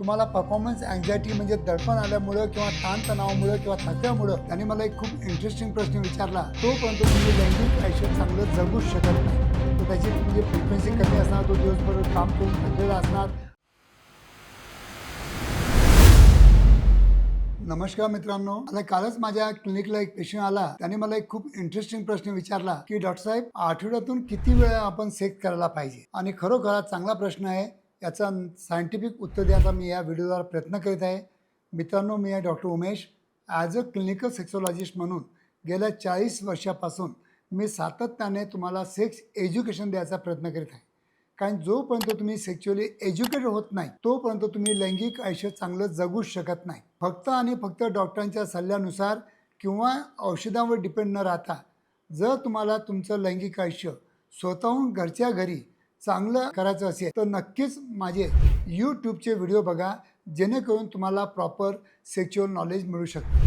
तुम्हाला performance anxiety म्हणजे दडपण आल्यामुळं किंवा ताणतणावामुळं किंवा थकव्यामुळं त्यांनी मला एक खूप इंटरेस्टिंग प्रश्न विचारला, तोपर्यंत तुम्ही लैंगिक आयुष्य चांगलं जगूच शकत नाही. तर त्याची म्हणजे फ्रिक्वेन्सी कमी असणार, तो दिवसभर काम करून थकलेला असणार. नमस्कार मित्रांनो, आता कालच माझ्या क्लिनिकला एक पेशंट आला. त्याने मला एक खूप इंटरेस्टिंग प्रश्न विचारला की डॉक्टर साहेब, आठवड्यातून किती वेळा आपण सेक्स करायला पाहिजे. आणि खरोखर चांगला प्रश्न आहे. याचा सायंटिफिक उत्तर द्यायचा मी या व्हिडिओद्वारे प्रयत्न करीत आहे. मित्रांनो, मी आहे doctor Umesh. As a clinical sexologist म्हणून गेल्या 40 वर्षापासून मी सातत्याने तुम्हाला सेक्स एज्युकेशन द्यायचा प्रयत्न करीत आहे. कारण जोपर्यंत तुम्ही सेक्च्युअली एज्युकेटेड होत नाही, तोपर्यंत तुम्ही लैंगिक आयुष्य चांगलं जगूच शकत नाही. फक्त आणि फक्त डॉक्टरांच्या सल्ल्यानुसार किंवा औषधांवर डिपेंड न राहता जर तुम्हाला तुमचं लैंगिक आयुष्य स्वतःहून घरच्या घरी चांगलं करायचं असेल तर नक्कीच माझे यूट्यूबचे व्हिडिओ बघा, जेणेकरून तुम्हाला प्रॉपर सेक्च्युअल नॉलेज मिळू शकतं.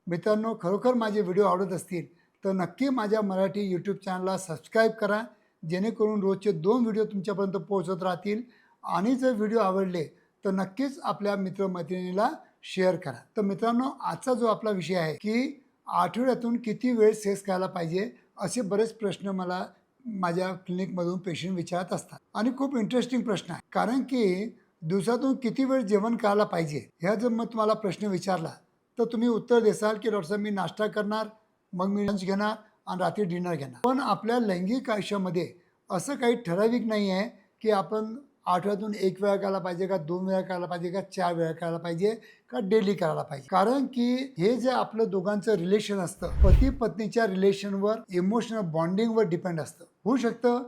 मित्रांनो, खरोखर माझे व्हिडिओ आवडत असतील तर नक्की माझ्या मराठी यूट्यूब चॅनलला सबस्क्राईब करा, जेणेकरून रोजचे 2 व्हिडिओ तुमच्यापर्यंत पोहोचत राहतील. आणि जर व्हिडिओ आवडले तर नक्कीच आपल्या मित्रमैत्रिणीला शेअर करा. तर मित्रांनो, आजचा जो आपला विषय आहे की आठवड्यातून किती वेळ सेक्स करायला पाहिजे, असे बरेच प्रश्न मला माझ्या क्लिनिकमधून पेशंट विचारत असतात. आणि खूप इंटरेस्टिंग प्रश्न आहे, कारण की दिवसातून किती वेळ जेवण करायला पाहिजे ह्या जर मग तुम्हाला प्रश्न विचारला तर तुम्ही उत्तर देसाल की डॉक्टर साहेब, मी नाश्ता करणार, मग मी लंच घेणार आणि रात्री डिनर घेणार. पण आपल्या लैंगिक आयुष्यामध्ये असं काही ठराविक नाही आहे की आपण आठवड्यातून 1 वेळा करायला पाहिजे का 2 वेळा करायला पाहिजे का 4 वेळा करायला पाहिजे का डेली करायला पाहिजे. कारण की हे जे आपलं दोघांचं रिलेशन असतं, पती पत्नीच्या रिलेशनवर, इमोशनल बॉन्डिंगवर डिपेंड असतं. होऊ शकतं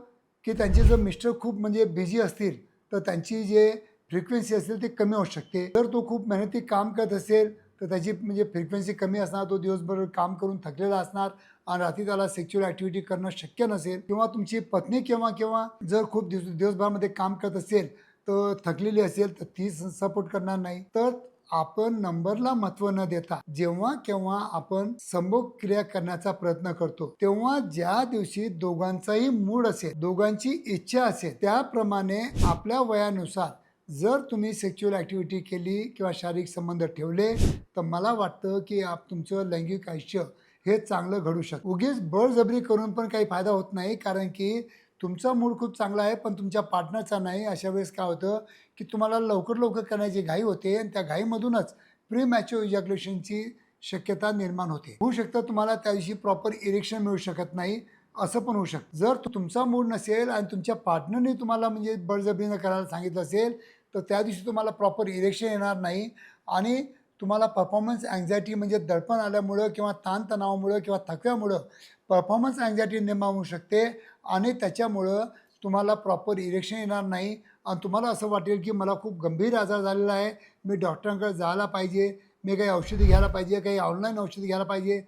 की त्यांचे जर मिस्टर खूप म्हणजे बिझी असतील तर त्यांची जे फ्रिक्वेन्सी असेल ती कमी होऊ शकते. जर तो खूप मेहनती काम करत असेल तर त्याची म्हणजे फ्रिक्वेन्सी कमी असणार, तो दिवसभर काम करून थकलेला असणार आणि रात्री त्याला सेक्च्युअल ॲक्टिव्हिटी करणं शक्य नसेल. किंवा तुमची पत्नी केव्हा केव्हा जर खूप दिवसभरामध्ये काम करत असेल तर थकलेली असेल तर ती सपोर्ट करणार नाही. तर आपण नंबरला महत्त्व न देता जेव्हा केव्हा आपण संभोग क्रिया करण्याचा प्रयत्न करतो, तेव्हा ज्या दिवशी दोघांचाही मूड असेल, दोघांची इच्छा असेल, त्याप्रमाणे आपल्या वयानुसार जर तुम्ही सेक्च्युअल ॲक्टिव्हिटी केली किंवा शारीरिक संबंध ठेवले तर मला वाटतं की तुमचं लैंगिक आयुष्य हे चांगलं घडू शकतं. उगीच बळजबरी करून पण काही फायदा होत नाही, कारण की तुमचा मूड खूप चांगला आहे पण तुमच्या पार्टनरचा नाही. अशा वेळेस काय होतं की तुम्हाला लवकर लवकर करण्याची घाई होते आणि त्या घाईमधूनच प्रीमॅच्युअर इजॅक्युलेशनची शक्यता निर्माण होते. होऊ शकतं तुम्हाला त्या दिवशी प्रॉपर इरेक्शन मिळू शकत नाही, असं पण होऊ शकतं. जर तुमचा मूड नसेल आणि तुमच्या पार्टनरने तुम्हाला म्हणजे बळजबरीनं करायला सांगितलं असेल तर त्या दिवशी तुम्हाला प्रॉपर इरेक्शन येणार नाही आणि तुम्हाला परफॉर्मन्स अँझायटी म्हणजे दडपण आल्यामुळं किंवा ताणतणावामुळं किंवा थकव्यामुळं परफॉर्मन्स अँझायटी निर्माण होऊ शकते आणि त्याच्यामुळं तुम्हाला प्रॉपर इरेक्शन येणार नाही आणि तुम्हाला असं वाटेल की मला खूप गंभीर आजार झालेला आहे, मी डॉक्टरांकडे जायला पाहिजे, मी काही औषधी घ्यायला पाहिजे, काही ऑनलाईन औषधी घ्यायला पाहिजे,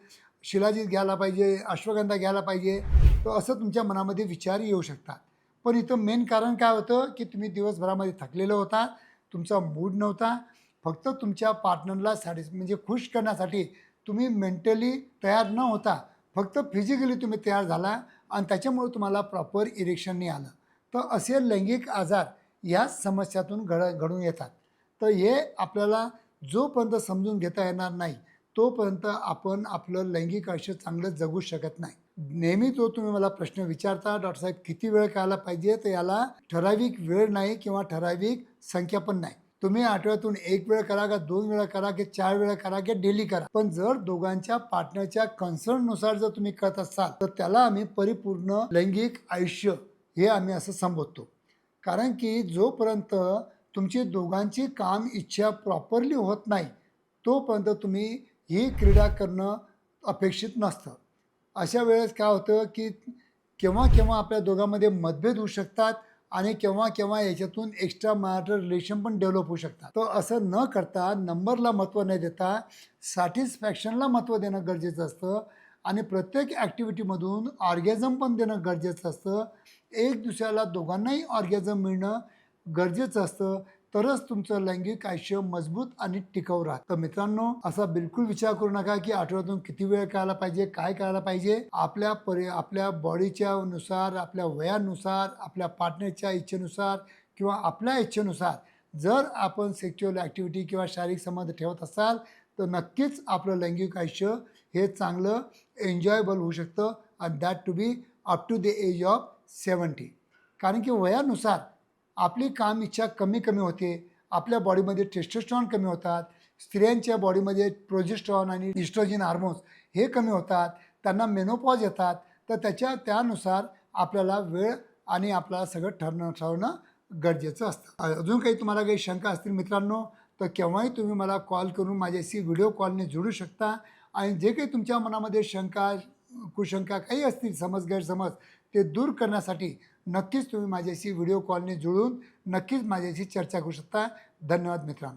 शिलाजीत घ्यायला पाहिजे, अश्वगंधा घ्यायला पाहिजे. तर असं तुमच्या मनामध्ये विचार येऊ शकतात. पण इथं मेन कारण काय होतं की तुम्ही दिवसभरामध्ये थकलेलं होता, तुमचा मूड नव्हता. फक्त तुमच्या पार्टनरला म्हणजे खुश करण्यासाठी तुम्ही मेंटली तयार न होता फक्त फिजिकली तुम्ही तयार झाला आणि त्याच्यामुळे तुम्हाला प्रॉपर इरेक्शन नाही आलं. तर असे लैंगिक आजार या समस्यातून घडून येतात. तर हे आपल्याला जोपर्यंत समजून घेता येणार नाही तोपर्यंत आपण आपलं लैंगिक आयुष्य चांगलं जगू शकत नाही. नेहमी तो तुम्ही मला प्रश्न विचारता, डॉक्टर साहेब किती वेळ करायला पाहिजे, तर याला ठराविक वेळ नाही किंवा ठराविक संख्या पण नाही. तुम्ही आठवड्यातून 1 वेळ करा का 2 वेळा करा की 4 वेळा करा की डेली करा, पण जर दोघांच्या पार्टनरच्या कन्सर्ननुसार जर तुम्ही करत असाल तर त्याला आम्ही परिपूर्ण लैंगिक आयुष्य हे आम्ही असं संबोधतो. कारण की जोपर्यंत तुमची दोघांची काम इच्छा प्रॉपरली होत नाही तोपर्यंत तुम्ही ही क्रीडा करणं अपेक्षित नसतं. अशा वेळेस काय होतं की केव्हा केव्हा आपल्या दोघांमध्ये मतभेद होऊ शकतात आणि केव्हा केव्हा याच्यातून एक्स्ट्रा मॅरिटल रिलेशन पण डेव्हलप होऊ शकतात. तर असं न करता, नंबरला महत्त्व न देता सॅटिस्फॅक्शनला महत्त्व देणं गरजेचं असतं आणि प्रत्येक ॲक्टिव्हिटीमधून ऑर्गॅझम पण देणं गरजेचं असतं. एक दुसऱ्याला दोघांनाही ऑर्गॅझम मिळणं गरजेचं असतं, तरच तुमचं लैंगिक आयुष्य मजबूत आणि टिकाऊ राहतं. तर मित्रांनो, असा बिलकुल विचार करू नका की आठवड्यातून किती वेळ करायला पाहिजे, काय करायला पाहिजे. आपल्या बॉडीच्या नुसार, आपल्या वयानुसार, आपल्या पार्टनरच्या इच्छेनुसार किंवा आपल्या इच्छेनुसार जर आपण सेक्च्युअल ॲक्टिव्हिटी किंवा शारीरिक संबंध ठेवत असाल तर नक्कीच आपलं लैंगिक आयुष्य हे चांगलं एन्जॉयबल होऊ शकतं आणि that to be up to the age of 70. कारण की वयानुसार आपली काम इच्छा कमी कमी होते, आपल्या बॉडीमध्ये टेस्टोस्टेरॉन कमी होतात, स्त्रियांच्या बॉडीमध्ये प्रोजेस्टेरॉन आणि इस्ट्रोजन हार्मोन्स हे कमी होतात, त्यांना मेनोपॉज येतात. तर त्यानुसार आपल्याला वेळ आणि आपल्याला सगळं ठरवणं गरजेचं असतं. अजून काही तुम्हाला काही शंका असतील मित्रांनो तर केव्हाही तुम्ही मला कॉल करून माझ्याशी व्हिडिओ कॉलने जोडू शकता आणि जे काही तुमच्या मनामध्ये शंका कुशंका काही असतील समज गैरसमज ते दूर करण्यासाठी नक्कीच तुम्ही माझ्याशी व्हिडिओ कॉलने जुळून नक्कीच माझ्याशी चर्चा करू शकता. धन्यवाद मित्रांनो.